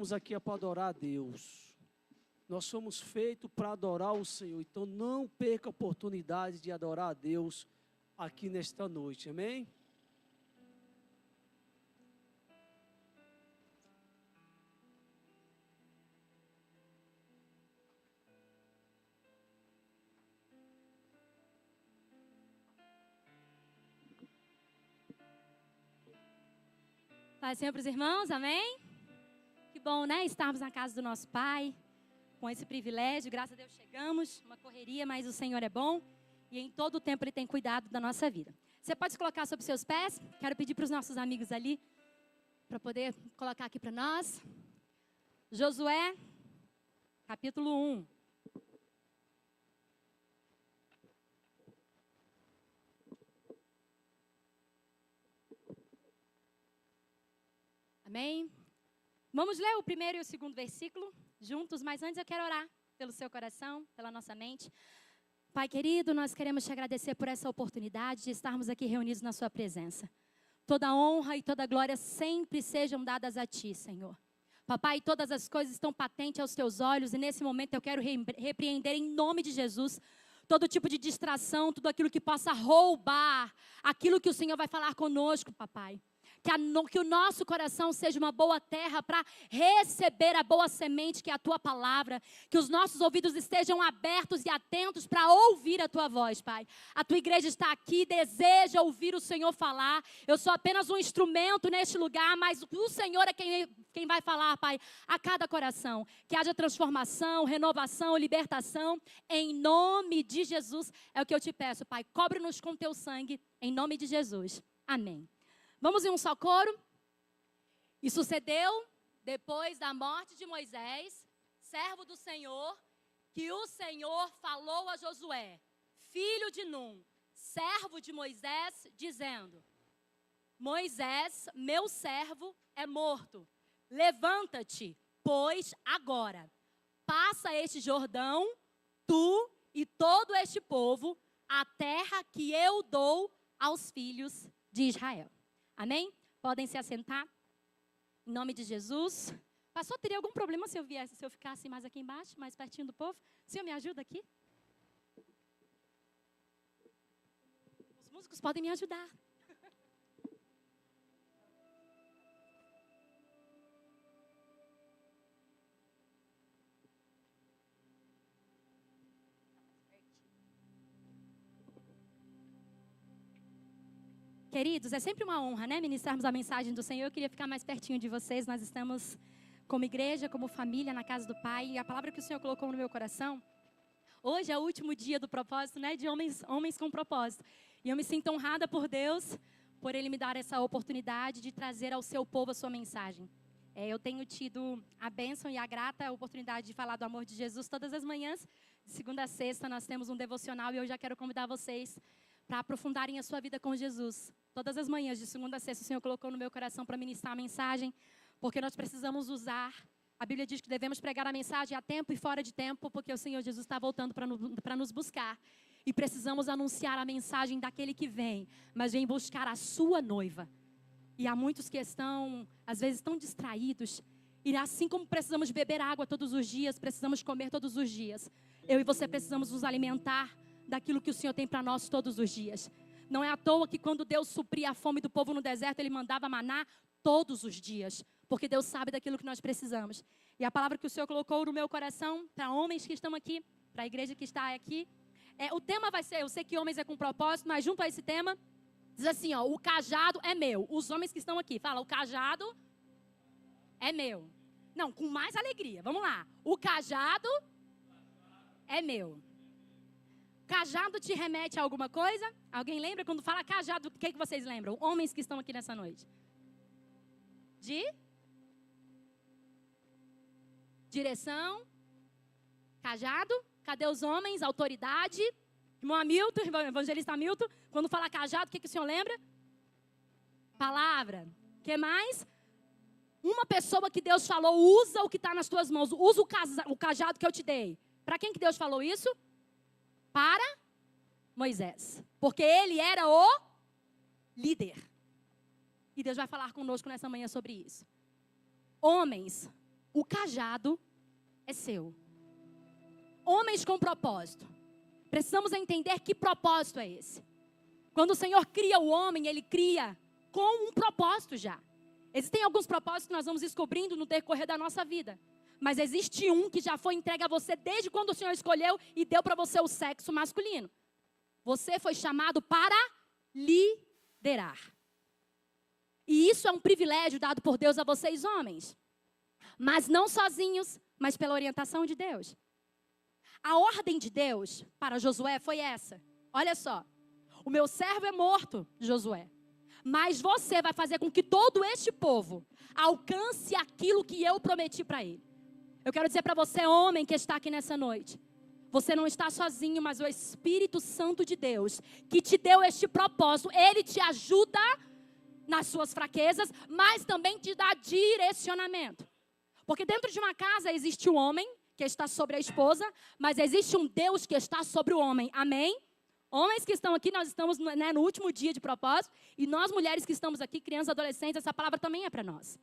Estamos aqui para adorar a Deus. Nós somos feitos para adorar o Senhor. Então não perca a oportunidade de adorar a Deus aqui nesta noite. Amém? Paz Senhor para os irmãos, amém? Que bom, né? Estarmos na casa do nosso Pai, com esse privilégio, graças a Deus chegamos, uma correria, mas o Senhor é bom e em todo o tempo Ele tem cuidado da nossa vida. Você pode se colocar sobre seus pés? Quero pedir para os nossos amigos ali, para poder colocar aqui para nós. Josué, capítulo 1. Amém? Vamos ler o primeiro e o segundo versículo juntos, mas antes eu quero orar pelo seu coração, pela nossa mente. Pai querido, nós queremos te agradecer por essa oportunidade de estarmos aqui reunidos na sua presença. Toda honra e toda glória sempre sejam dadas a ti, Senhor. Papai, todas as coisas estão patentes aos teus olhos e nesse momento eu quero repreender em nome de Jesus todo tipo de distração, tudo aquilo que possa roubar aquilo que o Senhor vai falar conosco, papai. Que o nosso coração seja uma boa terra para receber a boa semente que é a tua palavra. Que os nossos ouvidos estejam abertos e atentos para ouvir a tua voz, Pai. A tua igreja está aqui, deseja ouvir o Senhor falar. Eu sou apenas um instrumento neste lugar, mas o Senhor é quem vai falar, Pai, a cada coração. Que haja transformação, renovação, libertação. Em nome de Jesus é o que eu te peço, Pai. Cobre-nos com teu sangue, em nome de Jesus. Amém. Vamos em um só coro? E sucedeu, depois da morte de Moisés, servo do Senhor, que o Senhor falou a Josué, filho de Num, servo de Moisés, dizendo: Moisés, meu servo, é morto. Levanta-te, pois, agora. Passa este Jordão, tu e todo este povo, a terra que eu dou aos filhos de Israel. Amém? Podem se assentar. Em nome de Jesus. Pastor, teria algum problema se eu ficasse mais aqui embaixo, mais pertinho do povo? O senhor me ajuda aqui? Os músicos podem me ajudar. Queridos, é sempre uma honra, né, ministrarmos a mensagem do Senhor. Eu queria ficar mais pertinho de vocês. Nós estamos como igreja, como família, na casa do Pai. E a palavra que o Senhor colocou no meu coração, hoje é o último dia do propósito, né, de homens com propósito. E eu me sinto honrada por Deus, por Ele me dar essa oportunidade de trazer ao seu povo a sua mensagem. Eu tenho tido a bênção e a grata oportunidade de falar do amor de Jesus todas as manhãs. De segunda a sexta nós temos um devocional e eu já quero convidar vocês para aprofundarem a sua vida com Jesus. Todas as manhãs, de segunda a sexta, o Senhor colocou no meu coração para ministrar a mensagem, porque nós precisamos usar. A Bíblia diz que devemos pregar a mensagem a tempo e fora de tempo, porque o Senhor Jesus está voltando para nos buscar. E precisamos anunciar a mensagem daquele que vem, mas vem buscar a sua noiva. E há muitos que estão, às vezes, tão distraídos. E assim como precisamos beber água todos os dias, precisamos comer todos os dias. Eu e você precisamos nos alimentar daquilo que o Senhor tem para nós todos os dias. Não é à toa que quando Deus supria a fome do povo no deserto, Ele mandava maná todos os dias. Porque Deus sabe daquilo que nós precisamos. E a palavra que o Senhor colocou no meu coração, para homens que estão aqui, para a igreja que está aqui, o tema vai ser, eu sei que homens é com propósito, mas junto a esse tema, diz assim, ó, o cajado é meu. Os homens que estão aqui, fala, o cajado é meu. Não, com mais alegria, vamos lá. O cajado é meu. Cajado te remete a alguma coisa? Alguém lembra? Quando fala cajado, o que vocês lembram? Homens que estão aqui nessa noite. De? Direção. Cajado. Cadê os homens? Autoridade. Irmão Hamilton, evangelista Hamilton. Quando fala cajado, o que o senhor lembra? Palavra. O que mais? Uma pessoa que Deus falou, usa o que está nas tuas mãos. Usa o cajado que eu te dei. Para quem que Deus falou isso? Para Moisés. Porque ele era o líder. E Deus vai falar conosco nessa manhã sobre isso. Homens, o cajado é seu. Homens com propósito. Precisamos entender que propósito é esse. Quando o Senhor cria o homem, Ele cria com um propósito já. Existem alguns propósitos que nós vamos descobrindo no decorrer da nossa vida. Mas existe um que já foi entregue a você desde quando o Senhor escolheu e deu para você o sexo masculino. Você foi chamado para liderar. E isso é um privilégio dado por Deus a vocês, homens. Mas não sozinhos, mas pela orientação de Deus. A ordem de Deus para Josué foi essa. Olha só. O meu servo é morto, Josué. Mas você vai fazer com que todo este povo alcance aquilo que eu prometi para ele. Eu quero dizer para você, homem que está aqui nessa noite. Você não está sozinho, mas o Espírito Santo de Deus, que te deu este propósito, ele te ajuda nas suas fraquezas, mas também te dá direcionamento. Porque dentro de uma casa existe um homem que está sobre a esposa, mas existe um Deus que está sobre o homem. Amém? Homens que estão aqui, nós estamos no último dia de propósito, e nós mulheres que estamos aqui, crianças, adolescentes, essa palavra também é para nós.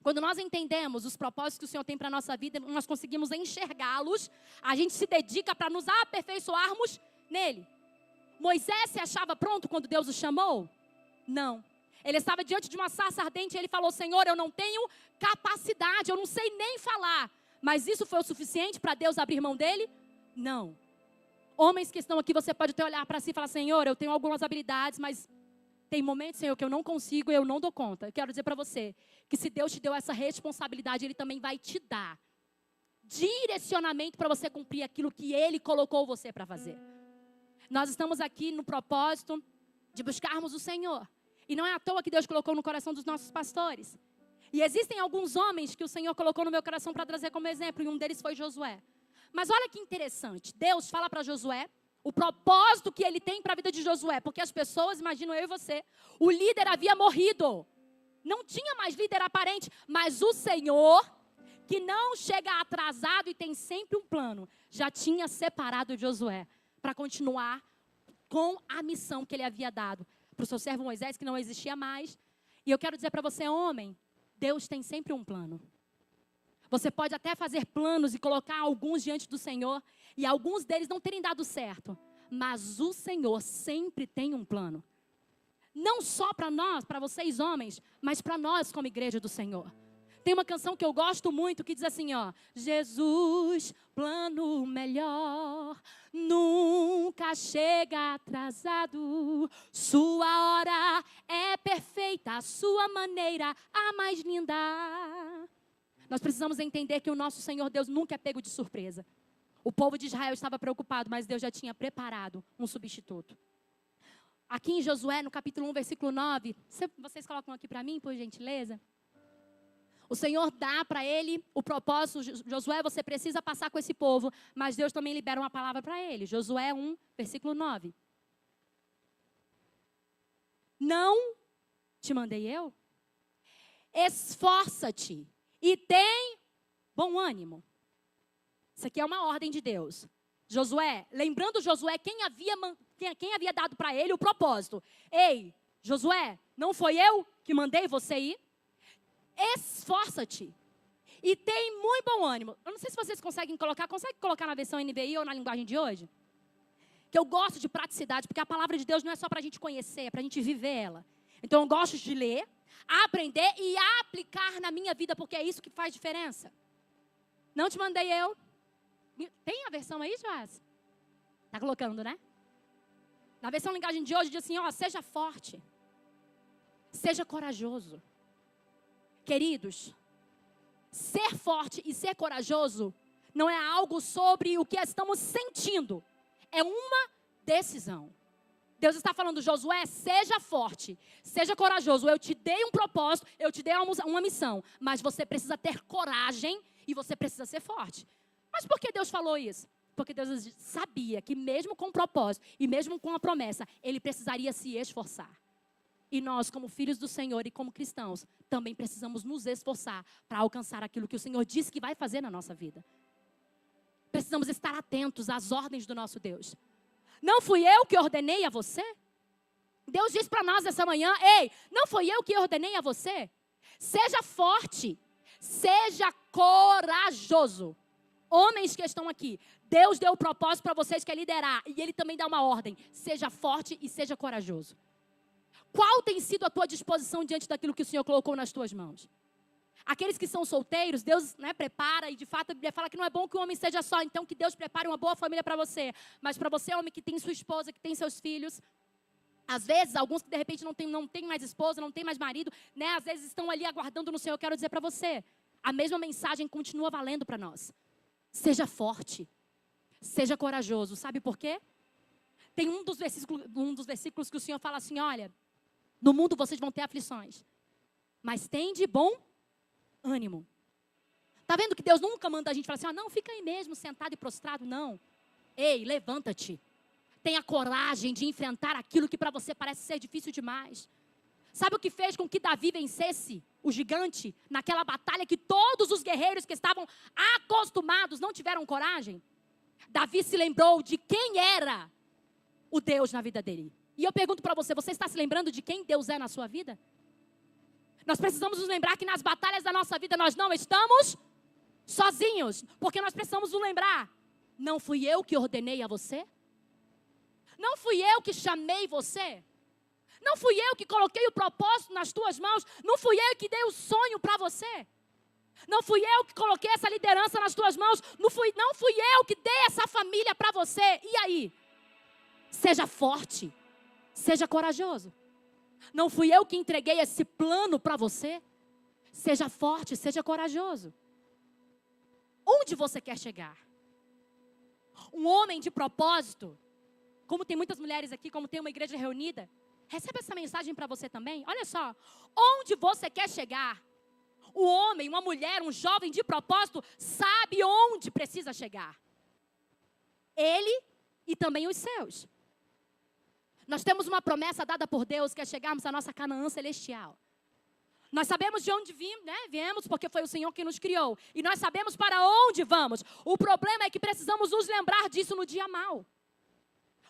Quando nós entendemos os propósitos que o Senhor tem para a nossa vida, nós conseguimos enxergá-los, a gente se dedica para nos aperfeiçoarmos nele. Moisés se achava pronto quando Deus o chamou? Não. Ele estava diante de uma sarça ardente e ele falou, Senhor, eu não tenho capacidade, eu não sei nem falar. Mas isso foi o suficiente para Deus abrir mão dele? Não. Homens que estão aqui, você pode até olhar para si e falar, Senhor, eu tenho algumas habilidades, mas tem momentos, Senhor, que eu não consigo, eu não dou conta. Eu quero dizer para você que se Deus te deu essa responsabilidade, Ele também vai te dar direcionamento para você cumprir aquilo que Ele colocou você para fazer. Nós estamos aqui no propósito de buscarmos o Senhor. E não é à toa que Deus colocou no coração dos nossos pastores. E existem alguns homens que o Senhor colocou no meu coração para trazer como exemplo, e um deles foi Josué. Mas olha que interessante, Deus fala para Josué o propósito que ele tem para a vida de Josué, porque as pessoas, imagino eu e você, o líder havia morrido, não tinha mais líder aparente, mas o Senhor, que não chega atrasado e tem sempre um plano, já tinha separado Josué para continuar com a missão que ele havia dado para o seu servo Moisés, que não existia mais. E eu quero dizer para você, homem, Deus tem sempre um plano. Você pode até fazer planos e colocar alguns diante do Senhor, e alguns deles não terem dado certo. Mas o Senhor sempre tem um plano. Não só para nós, para vocês homens, mas para nós como igreja do Senhor. Tem uma canção que eu gosto muito que diz assim, ó. Jesus, plano melhor, nunca chega atrasado. Sua hora é perfeita, a sua maneira a mais linda. Nós precisamos entender que o nosso Senhor Deus nunca é pego de surpresa. O povo de Israel estava preocupado, mas Deus já tinha preparado um substituto. Aqui em Josué, no capítulo 1, versículo 9, vocês colocam aqui para mim, por gentileza? O Senhor dá para ele o propósito, Josué, você precisa passar com esse povo, mas Deus também libera uma palavra para ele. Josué 1, versículo 9. Não te mandei eu? Esforça-te e tem bom ânimo. Isso aqui é uma ordem de Deus. Josué, lembrando Josué, quem havia dado para ele o propósito. Ei, Josué, não foi eu que mandei você ir? Esforça-te e tem muito bom ânimo. Eu não sei se vocês consegue colocar na versão NVI ou na linguagem de hoje? Que eu gosto de praticidade, porque a palavra de Deus não é só para a gente conhecer, é para a gente viver ela. Então eu gosto de ler, aprender e aplicar na minha vida, porque é isso que faz diferença. Não te mandei eu. Tem a versão aí, Joás? Tá colocando, né? Na versão linguagem de hoje diz assim, ó, seja forte. Seja corajoso. Queridos, ser forte e ser corajoso não é algo sobre o que estamos sentindo. É uma decisão. Deus está falando, Josué, seja forte, seja corajoso. Eu te dei um propósito, eu te dei uma missão. Mas você precisa ter coragem e você precisa ser forte. Mas por que Deus falou isso? Porque Deus sabia que mesmo com o propósito e mesmo com a promessa, Ele precisaria se esforçar. E nós, como filhos do Senhor e como cristãos, também precisamos nos esforçar para alcançar aquilo que o Senhor disse que vai fazer na nossa vida. Precisamos estar atentos às ordens do nosso Deus. Não fui eu que ordenei a você? Deus disse para nós essa manhã, ei, não foi eu que ordenei a você? Seja forte, Seja corajoso. Homens que estão aqui, Deus deu o propósito para vocês que é liderar. E Ele também dá uma ordem. Seja forte e seja corajoso. Qual tem sido a tua disposição diante daquilo que o Senhor colocou nas tuas mãos? Aqueles que são solteiros, Deus, prepara, e de fato a Bíblia fala que não é bom que o homem seja só, então que Deus prepare uma boa família para você. Mas para você, homem que tem sua esposa, que tem seus filhos, às vezes, alguns que de repente não tem mais esposa, não tem mais marido, às vezes estão ali aguardando no Senhor, eu quero dizer para você, a mesma mensagem continua valendo para nós. Seja forte, seja corajoso, sabe por quê? Tem um dos versículos que o Senhor fala assim, olha, no mundo vocês vão ter aflições, mas tem de bom ânimo. Está vendo que Deus nunca manda a gente falar assim, não, fica aí mesmo, sentado e prostrado, não. Ei, levanta-te. Tenha coragem de enfrentar aquilo que para você parece ser difícil demais. Sabe o que fez com que Davi vencesse o gigante naquela batalha que todos os guerreiros que estavam acostumados não tiveram coragem? Davi se lembrou de quem era o Deus na vida dele. E eu pergunto para você, você está se lembrando de quem Deus é na sua vida? Nós precisamos nos lembrar que nas batalhas da nossa vida nós não estamos sozinhos. Porque nós precisamos nos lembrar, não fui eu que ordenei a você? Não fui eu que chamei você? Não fui eu que coloquei o propósito nas tuas mãos? Não fui eu que dei o sonho para você? Não fui eu que coloquei essa liderança nas tuas mãos? Não fui eu que dei essa família para você? E aí? Seja forte, seja corajoso. Não fui eu que entreguei esse plano para você? Seja forte, seja corajoso. Onde você quer chegar? Um homem de propósito, como tem muitas mulheres aqui, como tem uma igreja reunida, recebe essa mensagem para você também. Olha só, onde você quer chegar? Um homem, uma mulher, um jovem de propósito, sabe onde precisa chegar. Ele e também os seus. Nós temos uma promessa dada por Deus, que é chegarmos à nossa Canaã celestial. Nós sabemos de onde viemos, porque foi o Senhor que nos criou. E nós sabemos para onde vamos. O problema é que precisamos nos lembrar disso no dia mau.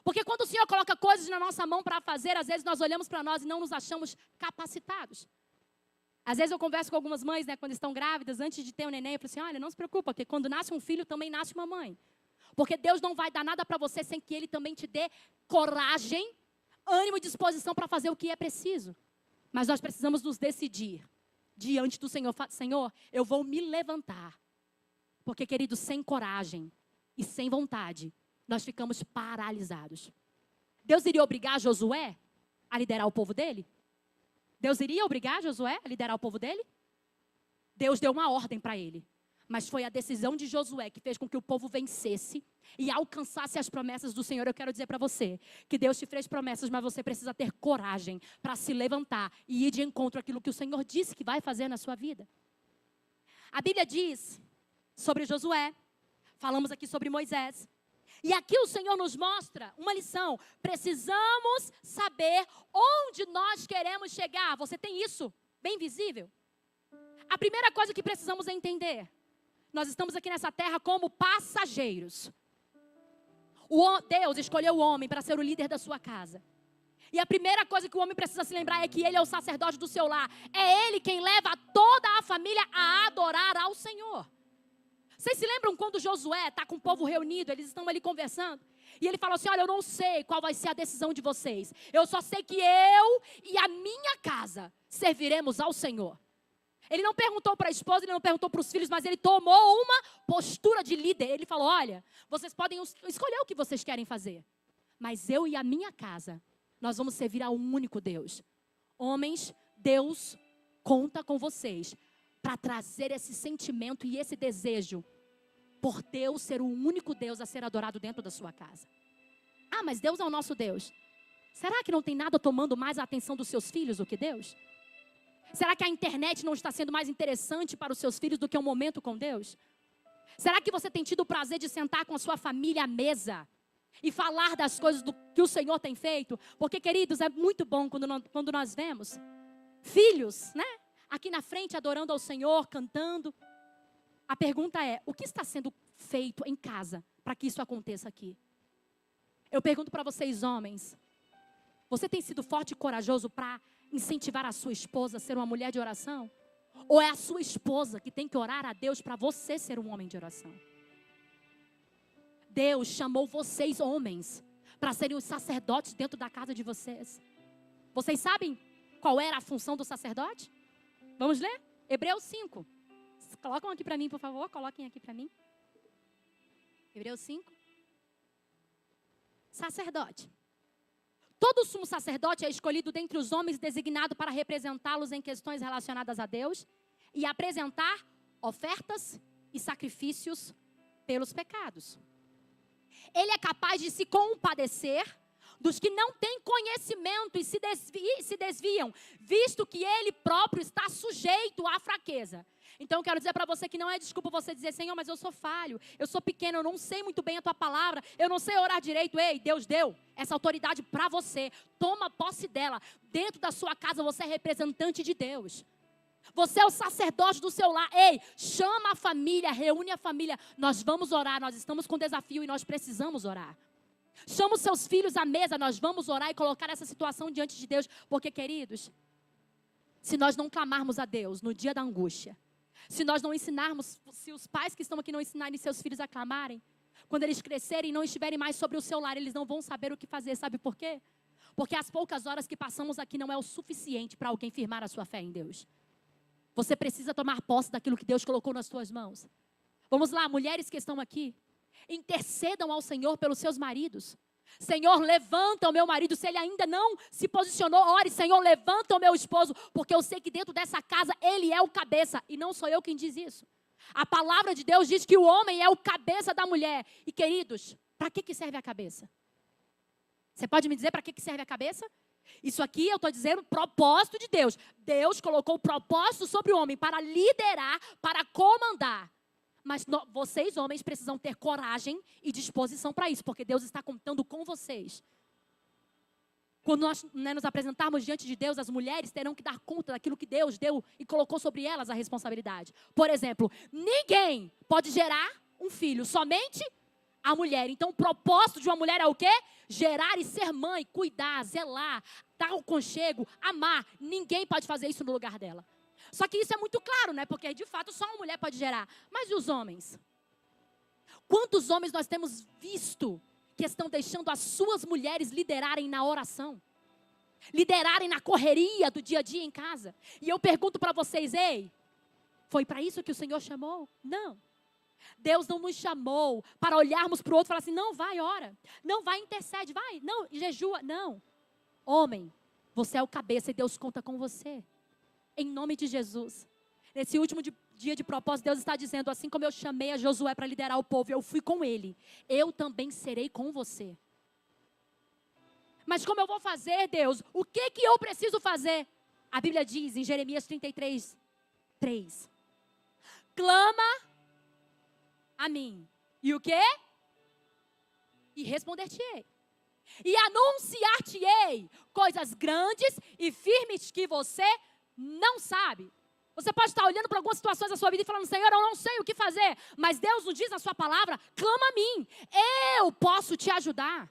Porque quando o Senhor coloca coisas na nossa mão para fazer, às vezes nós olhamos para nós e não nos achamos capacitados. Às vezes eu converso com algumas mães, quando estão grávidas, antes de ter um neném, eu falo assim, olha, não se preocupa, porque quando nasce um filho também nasce uma mãe. Porque Deus não vai dar nada para você sem que Ele também te dê coragem, ânimo e disposição para fazer o que é preciso. Mas nós precisamos nos decidir diante do Senhor. Senhor, eu vou me levantar. Porque, querido, sem coragem e sem vontade, nós ficamos paralisados. Deus iria obrigar Josué a liderar o povo dele? Deus iria obrigar Josué a liderar o povo dele? Deus deu uma ordem para ele. Mas foi a decisão de Josué que fez com que o povo vencesse e alcançasse as promessas do Senhor. Eu quero dizer para você que Deus te fez promessas, mas você precisa ter coragem para se levantar e ir de encontro àquilo que o Senhor disse que vai fazer na sua vida. A Bíblia diz sobre Josué, falamos aqui sobre Moisés. E aqui o Senhor nos mostra uma lição. Precisamos saber onde nós queremos chegar. Você tem isso bem visível? A primeira coisa que precisamos entender: nós estamos aqui nessa terra como passageiros. Deus escolheu o homem para ser o líder da sua casa. E a primeira coisa que o homem precisa se lembrar é que ele é o sacerdote do seu lar. É ele quem leva toda a família a adorar ao Senhor. Vocês se lembram quando Josué está com o povo reunido, eles estão ali conversando, e ele falou assim, olha, eu não sei qual vai ser a decisão de vocês. Eu só sei que eu e a minha casa serviremos ao Senhor. Ele não perguntou para a esposa, ele não perguntou para os filhos, mas ele tomou uma postura de líder. Ele falou, olha, vocês podem escolher o que vocês querem fazer, mas eu e a minha casa, nós vamos servir a um único Deus. Homens, Deus conta com vocês para trazer esse sentimento e esse desejo por Deus ser o único Deus a ser adorado dentro da sua casa. Ah, mas Deus é o nosso Deus. Será que não tem nada tomando mais a atenção dos seus filhos do que Deus? Será que a internet não está sendo mais interessante para os seus filhos do que um momento com Deus? Será que você tem tido o prazer de sentar com a sua família à mesa e falar das coisas que o Senhor tem feito? Porque, queridos, é muito bom quando nós vemos filhos, aqui na frente adorando ao Senhor, cantando. A pergunta é, o que está sendo feito em casa para que isso aconteça aqui? Eu pergunto para vocês, homens, você tem sido forte e corajoso para incentivar a sua esposa a ser uma mulher de oração? Ou é a sua esposa que tem que orar a Deus para você ser um homem de oração? Deus chamou vocês, homens, para serem os sacerdotes dentro da casa de vocês. Vocês sabem qual era a função do sacerdote? Vamos ler? Hebreus 5. Colocam aqui para mim, por favor. Coloquem aqui para mim. Hebreus 5. Sacerdote. Todo sumo sacerdote é escolhido dentre os homens designado para representá-los em questões relacionadas a Deus e apresentar ofertas e sacrifícios pelos pecados. Ele é capaz de se compadecer dos que não têm conhecimento e se desviam, visto que ele próprio está sujeito à fraqueza. Então eu quero dizer para você que não é desculpa você dizer, Senhor, mas eu sou falho, eu sou pequeno, eu não sei muito bem a tua palavra, eu não sei orar direito. Ei, Deus deu essa autoridade para você, toma posse dela. Dentro da sua casa você é representante de Deus. Você é o sacerdote do seu lar. Ei, chama a família, reúne a família. Nós vamos orar, nós estamos com desafio e nós precisamos orar. Chama os seus filhos à mesa, nós vamos orar e colocar essa situação diante de Deus. Porque, queridos, se nós não clamarmos a Deus no dia da angústia, se nós não ensinarmos, se os pais que estão aqui não ensinarem seus filhos a clamarem, quando eles crescerem e não estiverem mais sobre o seu lar, eles não vão saber o que fazer. Sabe por quê? Porque as poucas horas que passamos aqui não é o suficiente para alguém firmar a sua fé em Deus. Você precisa tomar posse daquilo que Deus colocou nas suas mãos. Vamos lá, mulheres que estão aqui. Intercedam ao Senhor pelos seus maridos. Senhor, levanta o meu marido. Se ele ainda não se posicionou, ore, Senhor, levanta o meu esposo. Porque eu sei que dentro dessa casa ele é o cabeça. E não sou eu quem diz isso. A palavra de Deus diz que o homem é o cabeça da mulher. E queridos, para que serve a cabeça? Você pode me dizer para que serve a cabeça? Isso aqui eu estou dizendo propósito de Deus. Deus colocou o propósito sobre o homem para liderar, para comandar. Mas vocês, homens, precisam ter coragem e disposição para isso, porque Deus está contando com vocês. Quando nós nos apresentarmos diante de Deus, as mulheres terão que dar conta daquilo que Deus deu e colocou sobre elas a responsabilidade. Por exemplo, ninguém pode gerar um filho, somente a mulher. Então, o propósito de uma mulher é o quê? Gerar e ser mãe, cuidar, zelar, dar o conchego, amar. Ninguém pode fazer isso no lugar dela. Só que isso é muito claro, né? Porque, de fato, só uma mulher pode gerar. Mas e os homens? Quantos homens nós temos visto que estão deixando as suas mulheres liderarem na oração? Liderarem na correria do dia a dia em casa? E eu pergunto para vocês, ei, foi para isso que o Senhor chamou? Não. Deus não nos chamou para olharmos para o outro e falar assim, não, vai, ora. Não, vai, intercede, vai. Não, jejua. Não. Homem, você é o cabeça e Deus conta com você. Em nome de Jesus. Nesse último dia de propósito, Deus está dizendo, assim como eu chamei a Josué para liderar o povo, eu fui com ele. Eu também serei com você. Mas como eu vou fazer, Deus? O que eu preciso fazer? A Bíblia diz em Jeremias 33, 3. Clama a mim. E o quê? E responder-te-ei. E anunciar-te-ei coisas grandes e firmes que você não sabe. Você pode estar olhando para algumas situações da sua vida e falando, Senhor, eu não sei o que fazer. Mas Deus nos diz na sua palavra, clama a mim. Eu posso te ajudar.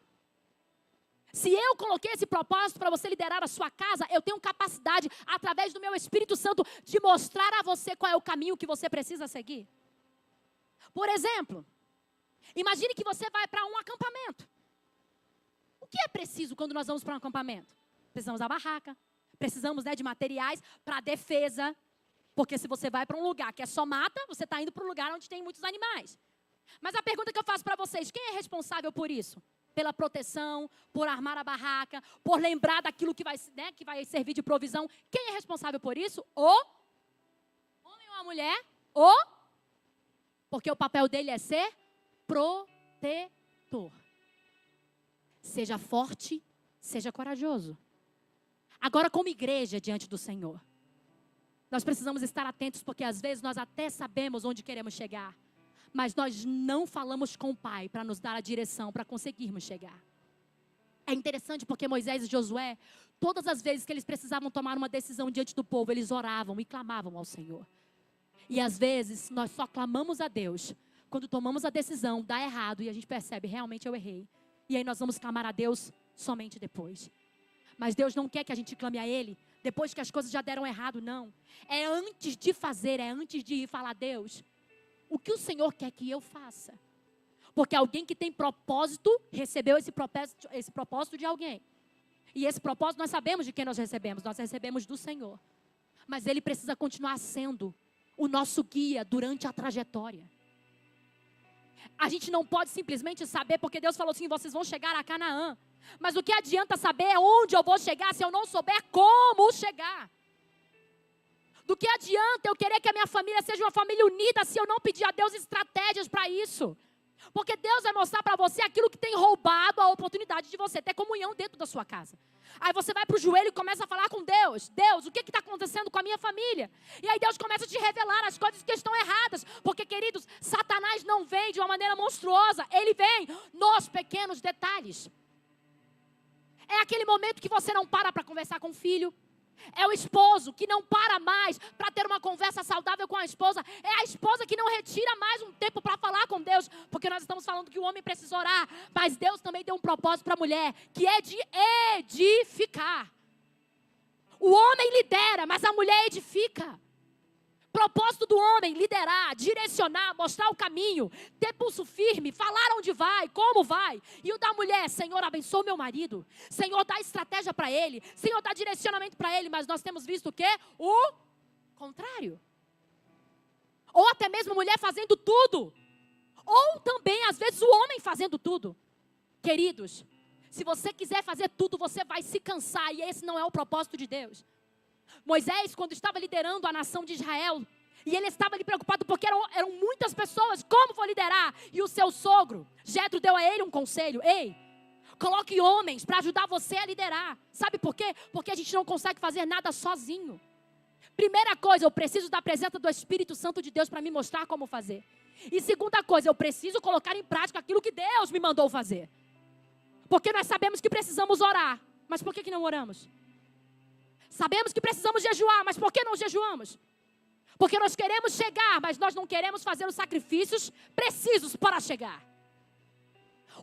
Se eu coloquei esse propósito para você liderar a sua casa, eu tenho capacidade, através do meu Espírito Santo, de mostrar a você qual é o caminho que você precisa seguir. Por exemplo, imagine que você vai para um acampamento. O que é preciso quando nós vamos para um acampamento? Precisamos da barraca, precisamos, de materiais para defesa. Porque se você vai para um lugar que é só mata, você está indo para um lugar onde tem muitos animais. Mas a pergunta que eu faço para vocês, quem é responsável por isso? Pela proteção, por armar a barraca, por lembrar daquilo que vai servir de provisão. Quem é responsável por isso? O homem ou a mulher? Porque o papel dele é ser protetor. Seja forte, seja corajoso. Agora, como igreja diante do Senhor, nós precisamos estar atentos, porque às vezes nós até sabemos onde queremos chegar, mas nós não falamos com o Pai para nos dar a direção para conseguirmos chegar. É interessante porque Moisés e Josué, todas as vezes que eles precisavam tomar uma decisão diante do povo, eles oravam e clamavam ao Senhor. E às vezes nós só clamamos a Deus quando tomamos a decisão, dá errado e a gente percebe, realmente eu errei. E aí nós vamos clamar a Deus somente depois. Mas Deus não quer que a gente clame a Ele depois que as coisas já deram errado, não. É antes de fazer, é antes de ir falar, Deus, o que o Senhor quer que eu faça? Porque alguém que tem propósito, recebeu esse propósito de alguém. E esse propósito nós sabemos de quem nós recebemos do Senhor. Mas Ele precisa continuar sendo o nosso guia durante a trajetória. A gente não pode simplesmente saber, porque Deus falou assim, vocês vão chegar a Canaã. Mas o que adianta saber onde eu vou chegar se eu não souber como chegar? Do que adianta eu querer que a minha família seja uma família unida se eu não pedir a Deus estratégias para isso? Porque Deus vai mostrar para você aquilo que tem roubado a oportunidade de você ter comunhão dentro da sua casa. Aí você vai para o joelho e começa a falar com Deus. Deus, o que está acontecendo com a minha família? E aí Deus começa a te revelar as coisas que estão erradas. Porque, queridos, Satanás não vem de uma maneira monstruosa. Ele vem nos pequenos detalhes. É aquele momento que você não para conversar com o filho. É o esposo que não para mais para ter uma conversa saudável com a esposa. É a esposa que não retira mais um tempo para falar com Deus. Porque nós estamos falando que o homem precisa orar. Mas Deus também deu um propósito para a mulher, que é de edificar. O homem lidera, mas a mulher edifica. Propósito do homem, liderar, direcionar, mostrar o caminho, ter pulso firme, falar onde vai, como vai. E o da mulher, Senhor, abençoa meu marido. Senhor, dá estratégia para ele. Senhor, dá direcionamento para ele. Mas nós temos visto o quê? O contrário. Ou até mesmo a mulher fazendo tudo. Ou também, às vezes, o homem fazendo tudo. Queridos, se você quiser fazer tudo, você vai se cansar. E esse não é o propósito de Deus. Moisés, quando estava liderando a nação de Israel, e ele estava ali preocupado porque eram muitas pessoas, como vou liderar? E o seu sogro, Jetro, deu a ele um conselho: ei, coloque homens para ajudar você a liderar. Sabe por quê? Porque a gente não consegue fazer nada sozinho. Primeira coisa, eu preciso da presença do Espírito Santo de Deus para me mostrar como fazer. E segunda coisa, eu preciso colocar em prática aquilo que Deus me mandou fazer. Porque nós sabemos que precisamos orar, mas por que não oramos? Sabemos que precisamos jejuar, mas por que não jejuamos? Porque nós queremos chegar, mas nós não queremos fazer os sacrifícios precisos para chegar.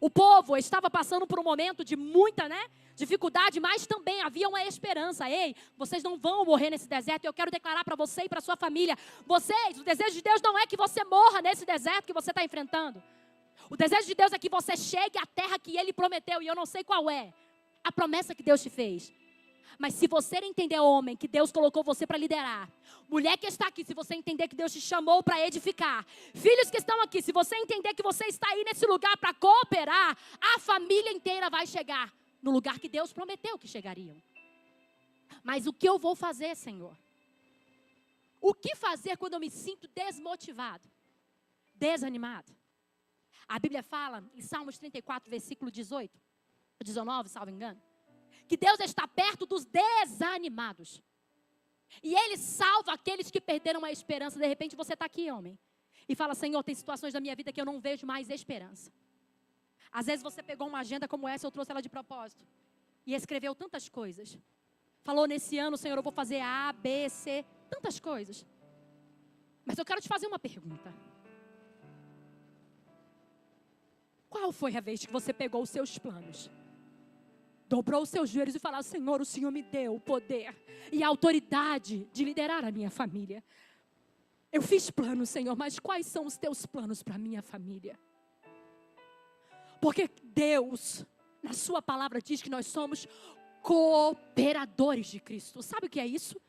O povo estava passando por um momento de muita, dificuldade, mas também havia uma esperança. Ei, vocês não vão morrer nesse deserto. Eu quero declarar para você e para sua família. Vocês, o desejo de Deus não é que você morra nesse deserto que você está enfrentando. O desejo de Deus é que você chegue à terra que Ele prometeu, e eu não sei qual é a promessa que Deus te fez. Mas se você entender, homem, que Deus colocou você para liderar, mulher que está aqui, se você entender que Deus te chamou para edificar, filhos que estão aqui, se você entender que você está aí nesse lugar para cooperar, a família inteira vai chegar no lugar que Deus prometeu que chegariam. Mas o que eu vou fazer, Senhor? O que fazer quando eu me sinto desmotivado, desanimado? A Bíblia fala em Salmos 34, versículo 18, 19, salvo engano, que Deus está perto dos desanimados. E Ele salva aqueles que perderam a esperança. De repente você está aqui, homem, e fala: Senhor, tem situações da minha vida que eu não vejo mais esperança. Às vezes você pegou uma agenda como essa, eu trouxe ela de propósito, e escreveu tantas coisas. Falou: nesse ano, Senhor, eu vou fazer A, B, C, tantas coisas. Mas eu quero te fazer uma pergunta. Qual foi a vez que você pegou os seus planos, dobrou os seus joelhos e falou: Senhor, o Senhor me deu o poder e a autoridade de liderar a minha família. Eu fiz planos, Senhor, mas quais são os teus planos para a minha família? Porque Deus, na sua palavra, diz que nós somos cooperadores de Cristo. Sabe o que é isso?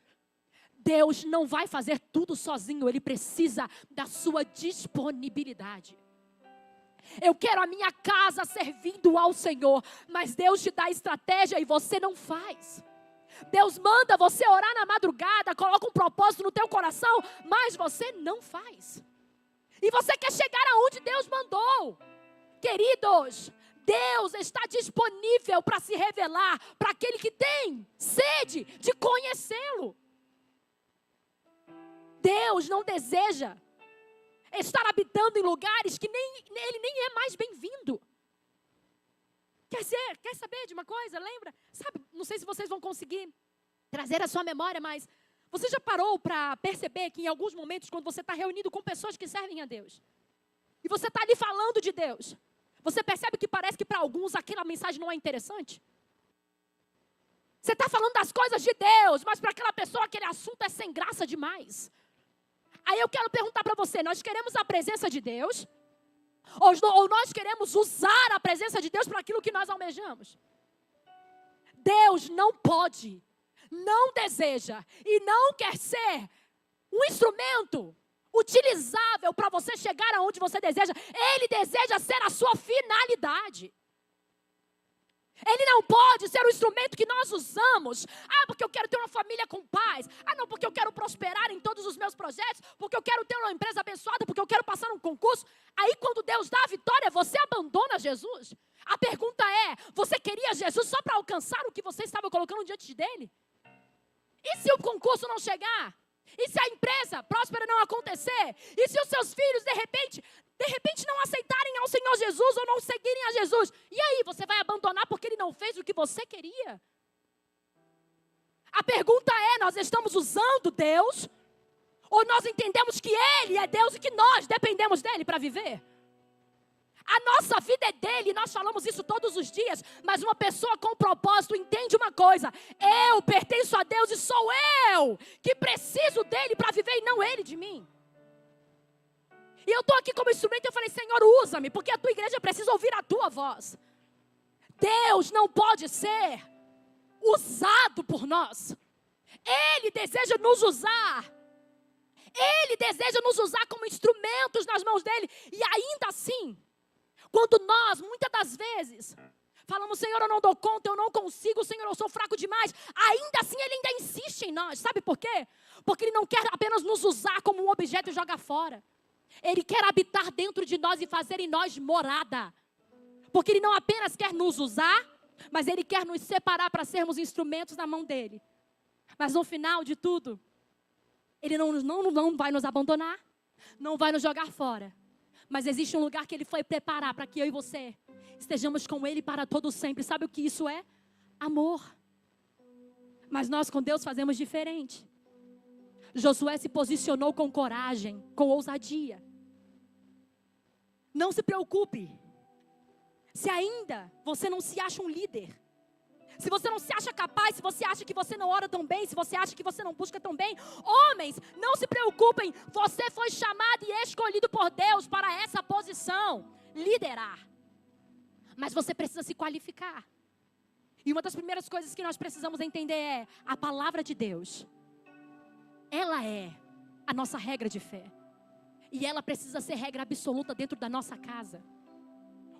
Deus não vai fazer tudo sozinho, Ele precisa da sua disponibilidade. Eu quero a minha casa servindo ao Senhor, mas Deus te dá estratégia e você não faz. Deus manda você orar na madrugada, coloca um propósito no teu coração, mas você não faz. E você quer chegar aonde Deus mandou. Queridos, Deus está disponível para se revelar para aquele que tem sede de conhecê-lo. Deus não deseja estar habitando em lugares que ele nem é mais bem-vindo. Quer saber de uma coisa? Lembra? Sabe, não sei se vocês vão conseguir trazer a sua memória, mas você já parou para perceber que em alguns momentos, quando você está reunido com pessoas que servem a Deus, e você está ali falando de Deus, você percebe que parece que para alguns aquela mensagem não é interessante? Você está falando das coisas de Deus, mas para aquela pessoa aquele assunto é sem graça demais. Aí eu quero perguntar para você, nós queremos a presença de Deus? Ou nós queremos usar a presença de Deus para aquilo que nós almejamos? Deus não pode, não deseja e não quer ser um instrumento utilizável para você chegar aonde você deseja. Ele deseja ser a sua finalidade. Ele não pode ser o instrumento que nós usamos. Porque eu quero ter uma família com paz. Não, porque eu quero prosperar em todos os meus projetos. Porque eu quero ter uma empresa abençoada. Porque eu quero passar num concurso. Aí quando Deus dá a vitória, você abandona Jesus? A pergunta é, você queria Jesus só para alcançar o que você estava colocando diante dele? E se o concurso não chegar? E se a empresa próspera não acontecer? E se os seus filhos, de repente não aceitarem ao Senhor Jesus ou não seguirem a Jesus? E aí, você vai abandonar porque ele não fez o que você queria? A pergunta é, nós estamos usando Deus? Ou nós entendemos que Ele é Deus e que nós dependemos dEle para viver? A nossa vida é dEle, nós falamos isso todos os dias, mas uma pessoa com propósito entende uma coisa: eu pertenço a Deus e sou eu que preciso dEle para viver e não Ele de mim. E eu estou aqui como instrumento e eu falei, Senhor, usa-me, porque a tua igreja precisa ouvir a tua voz. Deus não pode ser usado por nós. Ele deseja nos usar. Ele deseja nos usar como instrumentos nas mãos dele. E ainda assim, quando nós, muitas das vezes, falamos, Senhor, eu não dou conta, eu não consigo, Senhor, eu sou fraco demais. Ainda assim, Ele ainda insiste em nós. Sabe por quê? Porque Ele não quer apenas nos usar como um objeto e jogar fora. Ele quer habitar dentro de nós e fazer em nós morada. Porque Ele não apenas quer nos usar, mas Ele quer nos separar para sermos instrumentos na mão dEle. Mas no final de tudo, Ele não vai nos abandonar, não vai nos jogar fora. Mas existe um lugar que Ele foi preparar para que eu e você estejamos com Ele para todo sempre. Sabe o que isso é? Amor. Mas nós com Deus fazemos diferente. Josué se posicionou com coragem, com ousadia. Não se preocupe. Se ainda você não se acha um líder, se você não se acha capaz, se você acha que você não ora tão bem, se você acha que você não busca tão bem, homens, não se preocupem. Você foi chamado e escolhido por Deus para essa posição, liderar. Mas você precisa se qualificar. E uma das primeiras coisas que nós precisamos entender é a palavra de Deus. Ela é a nossa regra de fé. E ela precisa ser regra absoluta dentro da nossa casa.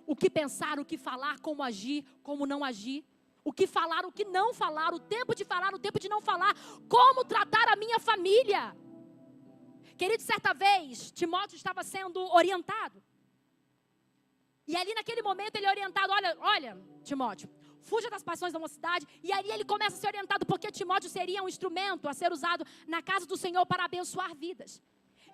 O que pensar, o que falar, como agir, como não agir. O que falar, o que não falar, o tempo de falar, o tempo de não falar. Como tratar a minha família. Querido, certa vez, Timóteo estava sendo orientado. E ali naquele momento ele é orientado, olha, Timóteo, fuja das paixões da mocidade. E ali ele começa a ser orientado porque Timóteo seria um instrumento a ser usado na casa do Senhor para abençoar vidas.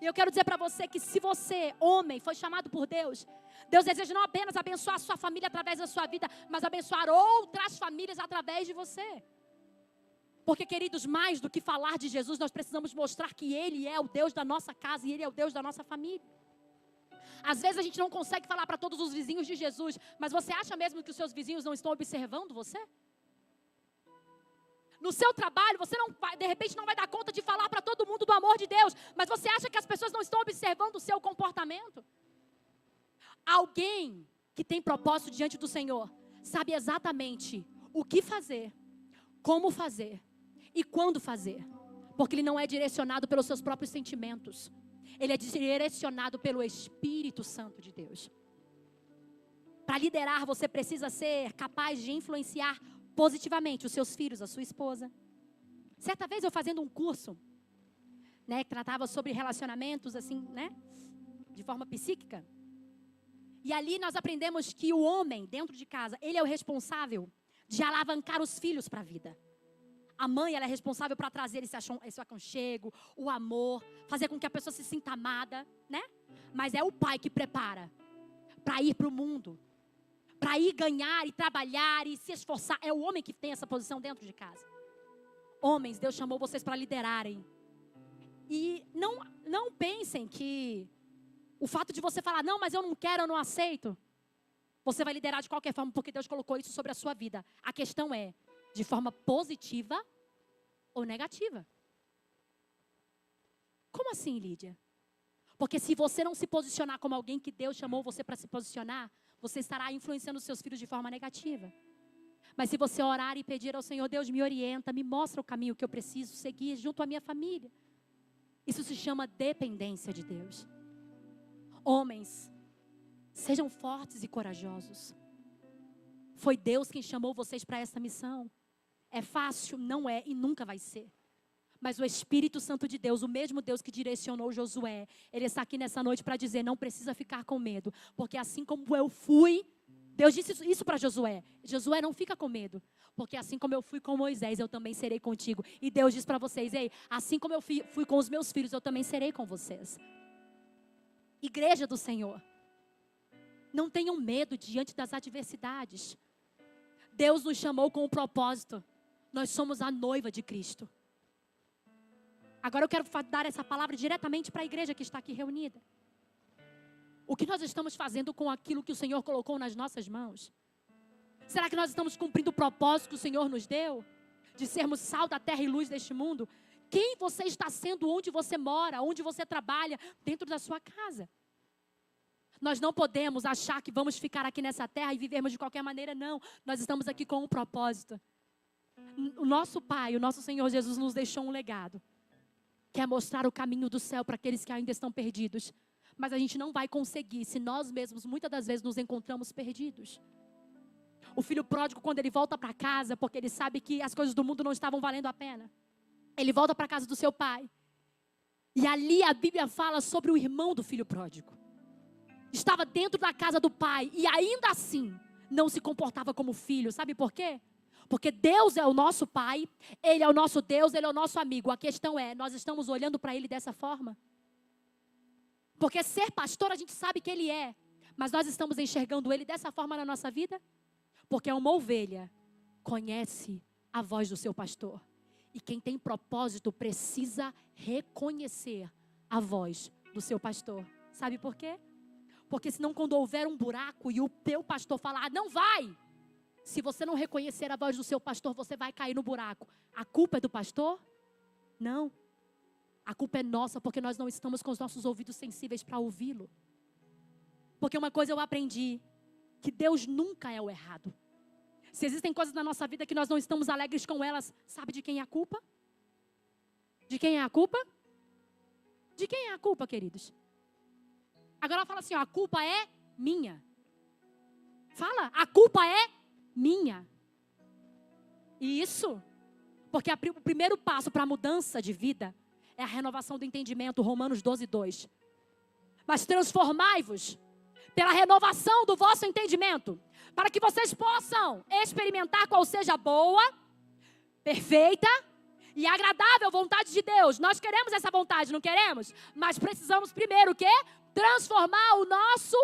E eu quero dizer para você que se você, homem, foi chamado por Deus, Deus deseja não apenas abençoar a sua família através da sua vida, mas abençoar outras famílias através de você. Porque, queridos, mais do que falar de Jesus, nós precisamos mostrar que Ele é o Deus da nossa casa e Ele é o Deus da nossa família. Às vezes a gente não consegue falar para todos os vizinhos de Jesus, mas você acha mesmo que os seus vizinhos não estão observando você? No seu trabalho, você não vai, de repente não vai dar conta de falar para todo mundo do amor de Deus, mas você acha que as pessoas não estão observando o seu comportamento? Alguém que tem propósito diante do Senhor sabe exatamente o que fazer, como fazer e quando fazer, porque ele não é direcionado pelos seus próprios sentimentos. Ele é direcionado pelo Espírito Santo de Deus. Para liderar, você precisa ser capaz de influenciar positivamente os seus filhos, a sua esposa. Certa vez eu fazendo um curso, que tratava sobre relacionamentos, assim, de forma psíquica. E ali nós aprendemos que o homem, dentro de casa, ele é o responsável de alavancar os filhos para a vida. A mãe, ela é responsável para trazer esse aconchego, o amor, fazer com que a pessoa se sinta amada, Mas é o pai que prepara para ir para o mundo, para ir ganhar e trabalhar e se esforçar. É o homem que tem essa posição dentro de casa. Homens, Deus chamou vocês para liderarem. E não pensem que o fato de você falar, não, mas eu não quero, eu não aceito, você vai liderar de qualquer forma, porque Deus colocou isso sobre a sua vida. A questão é, de forma positiva ou negativa. Como assim, Lídia? Porque se você não se posicionar como alguém que Deus chamou você para se posicionar, você estará influenciando os seus filhos de forma negativa. Mas se você orar e pedir ao Senhor, Deus me orienta, me mostra o caminho que eu preciso seguir junto à minha família. Isso se chama dependência de Deus. Homens, sejam fortes e corajosos. Foi Deus quem chamou vocês para essa missão. É fácil? Não é e nunca vai ser. Mas o Espírito Santo de Deus, o mesmo Deus que direcionou Josué, Ele está aqui nessa noite para dizer, não precisa ficar com medo. Porque assim como eu fui, Deus disse isso para Josué. Josué, não fica com medo. Porque assim como eu fui com Moisés, eu também serei contigo. E Deus diz para vocês, ei, assim como eu fui com os meus filhos, eu também serei com vocês. Igreja do Senhor, não tenham medo diante das adversidades. Deus nos chamou com um propósito. Nós somos a noiva de Cristo. Agora eu quero dar essa palavra diretamente para a igreja que está aqui reunida. O que nós estamos fazendo com aquilo que o Senhor colocou nas nossas mãos? Será que nós estamos cumprindo o propósito que o Senhor nos deu? De sermos sal da terra e luz deste mundo? Quem você está sendo onde você mora, onde você trabalha, dentro da sua casa? Nós não podemos achar que vamos ficar aqui nessa terra e vivermos de qualquer maneira, não. Nós estamos aqui com um propósito. O nosso Pai, o nosso Senhor Jesus nos deixou um legado. Que é mostrar o caminho do céu para aqueles que ainda estão perdidos. Mas a gente não vai conseguir se nós mesmos, muitas das vezes, nos encontramos perdidos. O filho pródigo, quando ele volta para casa, porque ele sabe que as coisas do mundo não estavam valendo a pena. Ele volta para a casa do seu pai. E ali a Bíblia fala sobre o irmão do filho pródigo. Estava dentro da casa do pai e ainda assim não se comportava como filho. Sabe por quê? Porque Deus é o nosso Pai, Ele é o nosso Deus, Ele é o nosso amigo. A questão é, nós estamos olhando para Ele dessa forma? Porque ser pastor a gente sabe que Ele é, mas nós estamos enxergando Ele dessa forma na nossa vida? Porque uma ovelha conhece a voz do seu pastor. E quem tem propósito precisa reconhecer a voz do seu pastor. Sabe por quê? Porque senão quando houver um buraco e o teu pastor falar, não vai. Se você não reconhecer a voz do seu pastor, você vai cair no buraco. A culpa é do pastor? Não. A culpa é nossa, porque nós não estamos com os nossos ouvidos sensíveis para ouvi-lo. Porque uma coisa eu aprendi, que Deus nunca é o errado. Se existem coisas na nossa vida que nós não estamos alegres com elas, sabe de quem é a culpa? De quem é a culpa? De quem é a culpa, queridos? Agora fala assim, ó, a culpa é minha. Fala, a culpa é minha. E isso, porque o primeiro passo para a mudança de vida é a renovação do entendimento, Romanos 12:2. Mas transformai-vos pela renovação do vosso entendimento, para que vocês possam experimentar qual seja a boa, perfeita e agradável vontade de Deus. Nós queremos essa vontade, não queremos? Mas precisamos primeiro o quê? Transformar o nosso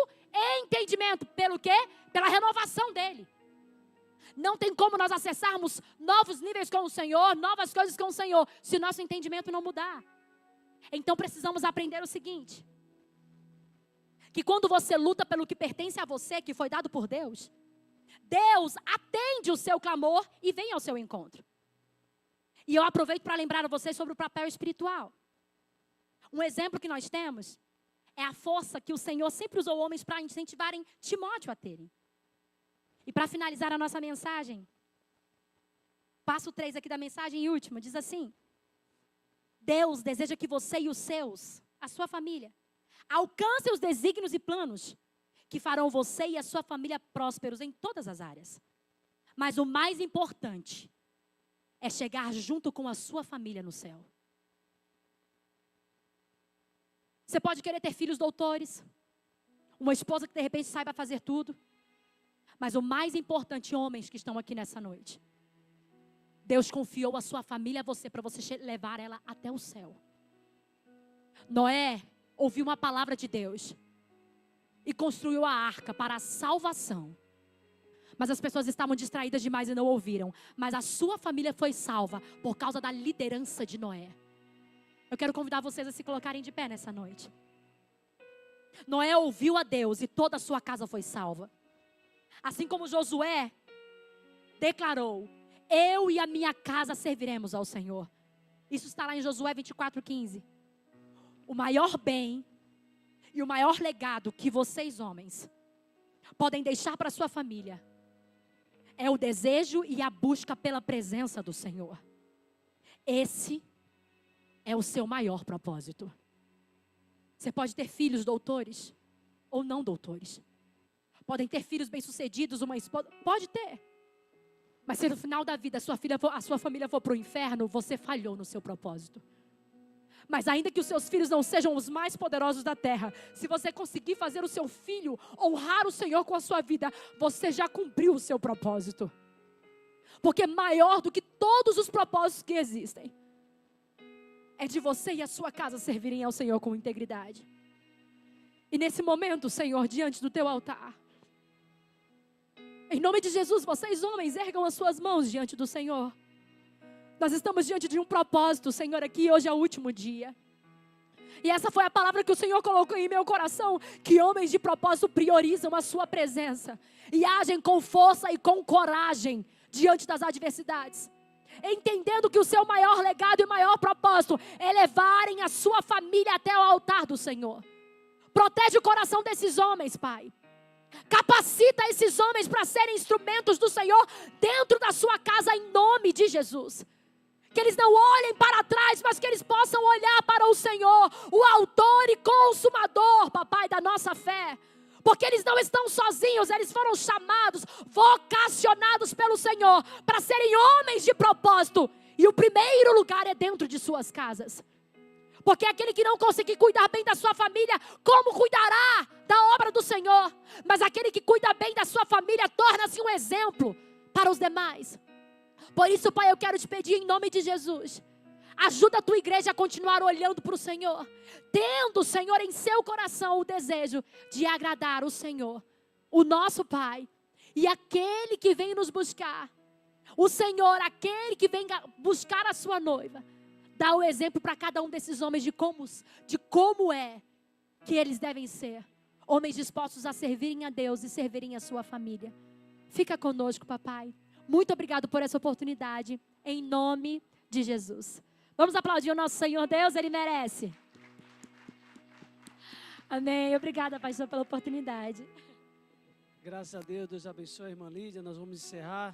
entendimento. Pelo quê? Pela renovação dele. Não tem como nós acessarmos novos níveis com o Senhor, novas coisas com o Senhor, se o nosso entendimento não mudar. Então precisamos aprender o seguinte: que quando você luta pelo que pertence a você, que foi dado por Deus, Deus atende o seu clamor e vem ao seu encontro. E eu aproveito para lembrar a vocês sobre o papel espiritual. Um exemplo que nós temos é a força que o Senhor sempre usou homens para incentivarem Timóteo a terem. E para finalizar a nossa mensagem, passo 3 aqui da mensagem e última, diz assim: Deus deseja que você e os seus, a sua família, alcancem os desígnios e planos que farão você e a sua família prósperos em todas as áreas. Mas o mais importante é chegar junto com a sua família no céu. Você pode querer ter filhos doutores, uma esposa que de repente saiba fazer tudo. Mas o mais importante, homens que estão aqui nessa noite, Deus confiou a sua família a você, para você levar ela até o céu. Noé ouviu uma palavra de Deus e construiu a arca para a salvação. Mas as pessoas estavam distraídas demais e não ouviram. Mas a sua família foi salva por causa da liderança de Noé. Eu quero convidar vocês a se colocarem de pé nessa noite. Noé ouviu a Deus e toda a sua casa foi salva. Assim como Josué declarou: eu e a minha casa serviremos ao Senhor. Isso está lá em Josué 24:15. O maior bem e o maior legado que vocês, homens, podem deixar para sua família é o desejo e a busca pela presença do Senhor. Esse é o seu maior propósito. Você pode ter filhos doutores ou não doutores. Podem ter filhos bem-sucedidos, uma esposa. Pode ter. Mas se no final da vida a sua família for para o inferno, você falhou no seu propósito. Mas ainda que os seus filhos não sejam os mais poderosos da terra, se você conseguir fazer o seu filho honrar o Senhor com a sua vida, você já cumpriu o seu propósito. Porque maior do que todos os propósitos que existem, é de você e a sua casa servirem ao Senhor com integridade. E nesse momento, Senhor, diante do teu altar, em nome de Jesus, vocês homens, ergam as suas mãos diante do Senhor. Nós estamos diante de um propósito, Senhor, aqui hoje é o último dia. E essa foi a palavra que o Senhor colocou em meu coração, que homens de propósito priorizam a sua presença e agem com força e com coragem diante das adversidades, entendendo que o seu maior legado e maior propósito é levarem a sua família até o altar do Senhor. Protege o coração desses homens, Pai. Capacita esses homens para serem instrumentos do Senhor dentro da sua casa, em nome de Jesus. Que eles não olhem para trás, mas que eles possam olhar para o Senhor, o autor e consumador, papai, da nossa fé. Porque eles não estão sozinhos, eles foram chamados, vocacionados pelo Senhor para serem homens de propósito. E o primeiro lugar é dentro de suas casas. Porque aquele que não conseguir cuidar bem da sua família, como cuidará da obra do Senhor? Mas aquele que cuida bem da sua família torna-se um exemplo para os demais. Por isso, Pai, eu quero te pedir em nome de Jesus, ajuda a tua igreja a continuar olhando para o Senhor, tendo, Senhor, em seu coração o desejo de agradar o Senhor, o nosso Pai, e aquele que vem nos buscar, o Senhor, aquele que vem buscar a sua noiva, dá o exemplo para cada um desses homens de como é que eles devem ser, homens dispostos a servirem a Deus e servirem a sua família. Fica conosco, papai. Muito obrigado por essa oportunidade, em nome de Jesus. Vamos aplaudir o nosso Senhor Deus, Ele merece. Amém. Obrigada, pastor, pela oportunidade. Graças a Deus, Deus abençoe a irmã Lídia. Nós vamos encerrar.